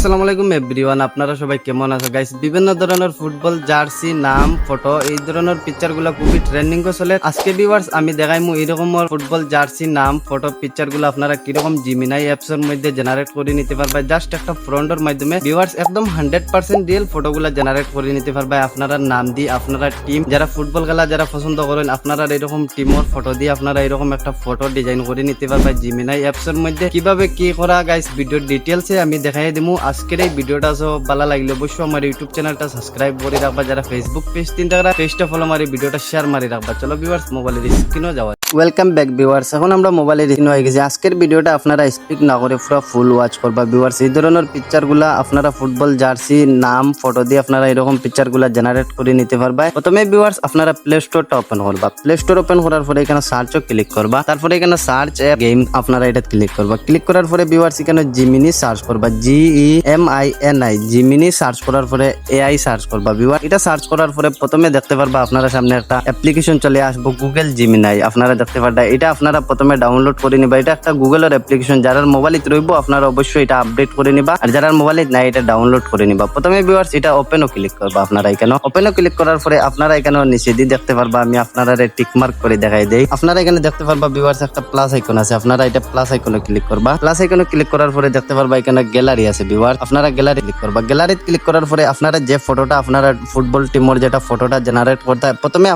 আসসালামু আলাইকুম এভরিওয়ান, আপনারা সবাই কেমন আছো গাইস? বিভিন্ন ধরনের ফুটবল জার্সি নাম ফটো এই ধরনের পিকচারগুলো খুবই ট্রেন্ডিং চলে। আজকে ভিউয়ার্স আমি দেখাইমু এরকম ফুটবল জার্সি নাম ফটো পিকচারগুলো আপনারা কিরকম জিমিনাই অ্যাপস এর মধ্যে জেনারেট করে নিতে পারবে। জাস্ট একটা ফ্রন্টের মাধ্যমে ভিউয়ার্স একদম 100% রিয়েল ফটোগুলো জেনারেট করে নিতে পারবে। আপনারা নাম দিয়ে আপনারা টিম যারা ফুটবল খেলা যারা পছন্দ করেন আপনারা এরকম টিমের ফটো দিয়ে আপনারা এরকম একটা ফটো ডিজাইন করে নিতে পারবে জিমিনাই অ্যাপস এর মধ্যে। কিভাবে কি করা গাইস ভিডিওর ডিটেইলসে আমি দেখাই দিমু। আজকের এই ভিডিওটা ভালো লাগলে অবশ্যই আমার ইউটিউব চ্যানেলটা সাবস্ক্রাইব করে রাখবা। যারা ফেসবুক পেজ তিনটা পেজটা ফলো মারি ভিডিওটা শেয়ার মারি রাখবা। চলো ভিউয়ার্স মোবাইলের স্ক্রিনও যাওয়া। ওয়েলকাম ব্যাক ভিউয়ার্স, এখন আমরা মোবাইলের স্ক্রিন হয়ে গেছি। আজকের ভিডিওটা আপনারা স্পিক না করে পুরো ফুল ওয়াচ করবা ভিউয়ার্স। এই ধরনের পিকচারগুলা আপনারা ফুটবল জার্সি নাম ফটো দিয়ে আপনারা এরকম পিকচারগুলা জেনারেট করে নিতে পারবা। প্রথমে ভিউয়ার্স আপনারা প্লে স্টোরটা ওপেন করবা। প্লে স্টোর ওপেন করার পরে এখানে সার্চও ক্লিক করবা। তারপরে এখানে সার্চ অ্যাপ গেম আপনারা এটা ক্লিক করবা। ক্লিক করার পরে ভিউয়ার্স এখানে জিমিনি সার্চ করবা, GEMINI জিমিনি সার্চ করার পরে AI সার্চ করবা ভিউয়ার। এটা সার্চ করার পরে প্রথমে দেখতে পারবা আপনারা সামনে একটা অ্যাপ্লিকেশন চলে আসবো গুগল জিমিনাই। আপনারা দেখতে পারবা এটা আপনারা প্রথমে ডাউনলোড করে নিবা। এটা একটা গুগলের অ্যাপ্লিকেশন, যারা মোবাইলে রইব আপনারা অবশ্যই এটা আপডেট করে নিবা, আর যারা মোবাইলে নাই এটা ডাউনলোড করে নিবা। প্রথমে ভিউয়ার্স এটা ওপেনও ক্লিক করবা। আপনারা এখানে ওপেনও ক্লিক করার পরে আপনারা এখানে নিচে দিয়ে দেখতে পারবা, আমি আপনারা টিক মার্ক করে দেখাই দেই। আপনারা এখানে দেখতে পারবা ভিউয়ার্স একটা প্লাস আইকন আছে, আপনারা এটা প্লাস আইকনে ক্লিক করবা। প্লাস আইকনে ক্লিক করার পরে দেখতে পারবা এখানে গ্যালারি আছে ভিউয়ার, আপনারা গ্যালারি ক্লিক করবা। গ্যালারি ক্লিক করার পরে আপনারা যে ফটোটা আপনারা ফুটবল টিমের যেটা ফটোটা জেনারেট করতে হয়, প্রথমে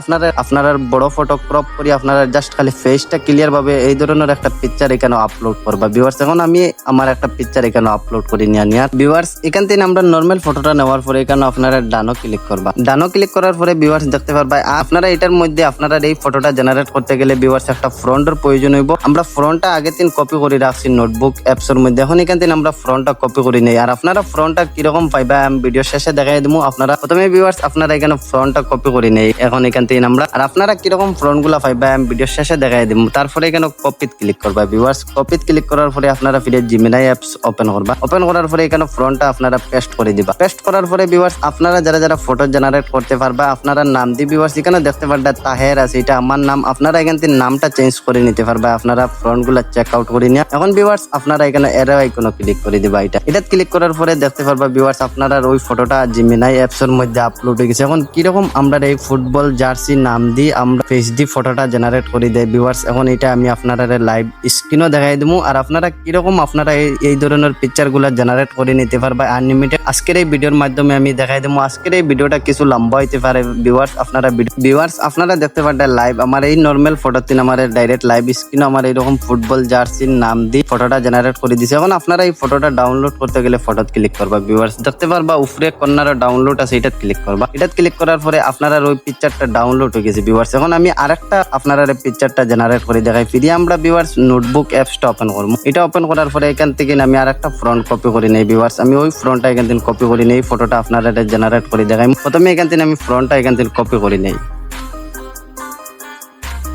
আপনারা বড় ফটো ক্রপ করে আপনারা জাস্ট খালি ফেসটা ক্লিয়ার ভাবে এই ধরনের একটা পিকচার এখানে আপলোড করবা ভিউয়ার্স। এখন আমি আমার একটা পিকচার এখানে আপলোড করে নিয়ে ভিউয়ার্স এখান থেকে আমরা নর্মাল ফটোটা নেওয়ার পরে এখানে আপনারা ডানো ক্লিক করবা। ডানো ক্লিক করার পরে ভিউয়ার্স দেখতে পারবা আপনারা এটার মধ্যে আপনারা এই ফটোটা জেনারেট করতে গেলে ভিউয়ার্স একটা ফ্রন্টের প্রয়োজন হইব। আমরা ফ্রন্টটা আগে দিন কপি করে রাখছি নোটবুক অ্যাপস এর মধ্যে, এখন এখান থেকে আমরা ফ্রন্টটা কপি করে নেই। আর আপনারা ফ্রন্টটা কিরকম পাইবা আমি ভিডিও শেষে দেখাই দেবো। আপনারা প্রথমে ভিউয়ার্স আপনারা এখানে ফ্রন্টটা কপি করে নেই এখন এখান থেকে আমরা, আর আপনারা কিরকম ফ্রন্ট গুলা পাইবা আমি ভিডিও শেষে দেখাই দেবো। তারপরে এখানে কপিত ক্লিক করবা ভিউয়ার্স। কপিত ক্লিক করার পরে আপনারা ফিরে জিমিনাই অ্যাপস ওপেন করবা। ওপেন করার পরে এখানে ফ্রন্টটা আপনারা পেস্ট করে দিবা। পেস্ট করার পরে ভিউয়ার্স আপনারা যারা ফটো জেনারেট করতে পারবা আপনারা নাম দি ভিউয়ার্স এখানে দেখতে পারবা তাহের আছে, এটা আমার নাম। আপনারা এখান থেকে নামটা চেঞ্জ করে নিতে পারবা। আপনারা ফ্রন্ট গুলা চেক আউট করে নিয়া এখন ভিউয়ার্স আপনারা এখানে এরো আইকনে ক্লিক করে দিবা। এটা ক্লিক করার পরে দেখতে পারবা ভিউয়ার্স আপনারা ওই ফটোটা জিমিনাই অ্যাপস এর মধ্যে আপলোড হয়ে গেছে। এখন কিরকম আমরা এই ফুটবল জার্সি নাম দি আমরা ফেস দি ফটোটা জেনারেট করে দেই ভিউয়ার্স। এখন এটা আমি আপনারা লাইভ স্ক্রিনও দেখাই দেবো, আর আপনারা কিরকম আপনারা এই ধরনের পিকচার গুলা জেনারেট করে নিতে পারবা আনলিমিটেড। আজকের এই ভিডিওর মাধ্যমে আমি দেখাই দেবো। আজকের এই ভিডিওটা কিছু লম্বা হইতে পারে ভিউয়ার্স। আপনারা দেখতে পারবেন লাইভ আমার এই নর্মাল ফটো তিন আমার ডাইরেক্ট লাইভ স্ক্রিন আমার এইরকম ফুটবল জার্সির নাম দিয়ে ফটোটা জেনারেট করে দিছে। এখন আপনারা এই ফটোটা ডাউনলোড করতে গেলে ফটোত ক্লিক করবা ভিউয়ার্স। দেখতে পারবা উপরে কর্নারে ডাউনলোড আছে, এটা ক্লিক করবা। এটা ক্লিক করার পরে আপনারা ওই পিকচারটা ডাউনলোড হয়ে গেছে ভিউয়ার্স। এখন আমি আরেকটা আপনারা পিকচারটা জেনারেট করে দেখাই। ফিরে আমরা ভিউয়ার্স নোটবুক অ্যাপসটা ওপেন করবো। এটা ওপেন করার পরে এখান থেকে আমি আরেকটা ফ্রন্ট কপি করে নেই ভিউয়ার্স। আমি ওই ফ্রন্টটা এখান থেকে কপি করে নেই, ফটোটা আপনারা জেনারেট করে দেখাই। প্রথমে এখান থেকে আমি ফ্রন্টটা এখান থেকে কপি করে নেই।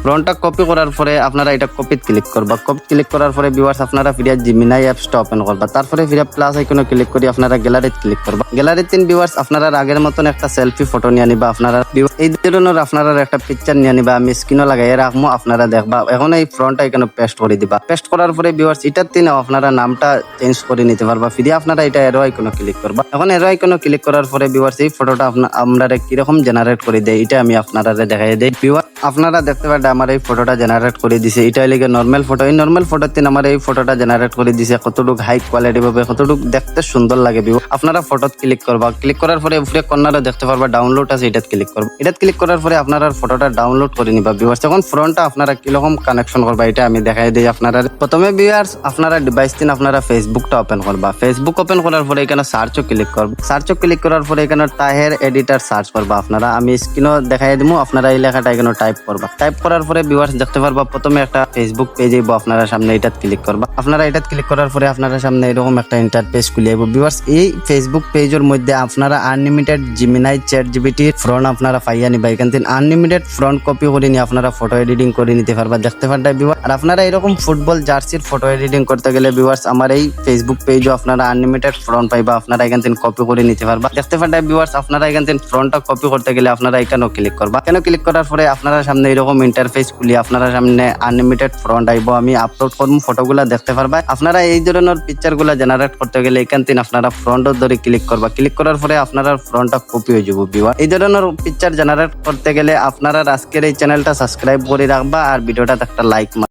ফ্রন্টটা কপি করার পরে আপনারা এটা কপিত ক্লিক করবা। কপি ক্লিক করার পরে ভিউয়ার্স আপনারা ফিরে জিমিনাই অ্যাপসটা ওপেন করবা। তারপরে ফিরে প্লাস আইকনে ক্লিক করে আপনারা গ্যালারিতে ক্লিক করবা। গ্যালারিতে ভিউয়ার্স আপনারা আগের মতন একটা সেলফি ফটো নিয়ে নিবা। আপনারা এই ধরনের আপনারা একটা পিকচার নিয়ে নিবা, আমি স্ক্রিনও লাগাই রাখবো আপনারা দেখবা। এখন এই ফ্রন্টটা এখানে পেস্ট করে দিবা। পেস্ট করার পরে ভিউয়ার্স এটার তিন আপনারা নামটা চেঞ্জ করে নিতে পারবা। ফিরে আপনারা এটা এরো আইকনে ক্লিক করবা। এখন এরো আইকনে ক্লিক করার পরে ভিউয়ার্স এই ফটোটা আমরা কিরকম জেনারেট করে দেই এটা আমি আপনারা দেখাই দেই ভিউয়ার। আপনারা দেখতে পারেন আমার এই ফটোটা জেনারেট করে দিছে। এটা লেগে নর্মাল ফটো, এই নর্মাল ফটোর তিন আমার এই ফটোটা জেনারেট করে দিছে। কতটুকু হাই কোয়ালিটি ভাবে কতটুকু দেখতে সুন্দর লাগে ভিউ। আপনারা ফটোত ক্লিক করবা। ক্লিক করার পরে উপরে কর্নারে দেখতে পারবা ডাউনলোড আছে, এটা ক্লিক করবা। এটা ক্লিক করার পরে আপনারা ফটোটা ডাউনলোড করে নিবা ভিউয়ার্স। এখন ফ্রন্টটা আপনারা কিরকম কানেকশন করবা এটা আমি দেখাই দিই আপনারা। প্রথমে ভিউয়ার্স আপনারা ডিভাইস তিন আপনারা ফেসবুকটা ওপেন করবা। ফেসবুক ওপেন করার পরে এখানে সার্চও ক্লিক করবা। সার্চও ক্লিক করার পরে এখানে তাহের এডিটর সার্চ করবা। আপনারা আমি স্ক্রিনও দেখাই দিবো, আপনারা এই লেখাটা এখানে টাইপ করবা। টাইপ করার পরে ভিউয়ার্স দেখতে পারবা প্রথমে একটা ফেসবুক পেজ আইবো। আপনারা সামনে এটা ক্লিক করবা। আপনারা এটা ক্লিক করার পরে আপনারা সামনে এরকম একটা ইন্টারফেস খুলে আইবো ভিউয়ার্স। এই ফেসবুক পেজের মধ্যে আপনারা unlimited Gemini chat GPT front আপনারা পাইয়া নিবা। এখান থেকে আনলিমিটেড ফ্রন্ট কপি করে নিয়ে আপনারা ফটো এডিটিং করে নিতে পারবা। দেখতে পারবা ভিউয়ার। আর আপনারা এরকম ফুটবল জার্সির ফটো এডিটিং করতে গেলে ভিউয়ার্স আমার এই ফেসবুক পেজও আপনারা আনলিমিটেড ফ্রন্ট পাইবা। আপনারা এখান থেকে কপি করে নিতে পারবা। দেখতে পারবা ভিউয়ার্স আপনারা এখান থেকে ফ্রন্টটা কপি করতে গেলে আপনারা এখানেও ক্লিক করবা। এখানে ক্লিক করার পরে আপনারা সামনে এরকম ইন্টারফেস ইন্টারফেস খুলি আপনারা সামনে আনলিমিটেড ফ্রন্ট আইব, আমি আপলোড করবো ফটোগুলা দেখতে পারবা। আপনারা এই ধরনের পিকচার গুলা জেনারেট করতে গেলে এখান থেকে আপনারা ফ্রন্টের ধরে ক্লিক করবা, ক্লিক করার পরে আপনারা ফ্রন্টটা কপি হয়ে যাব ভিউয়ার। এই ধরনের পিকচার জেনারেট করতে গেলে আপনারা আজকের এই চ্যানেলটা সাবস্ক্রাইব করে রাখবা আর ভিডিওটা একটা লাইক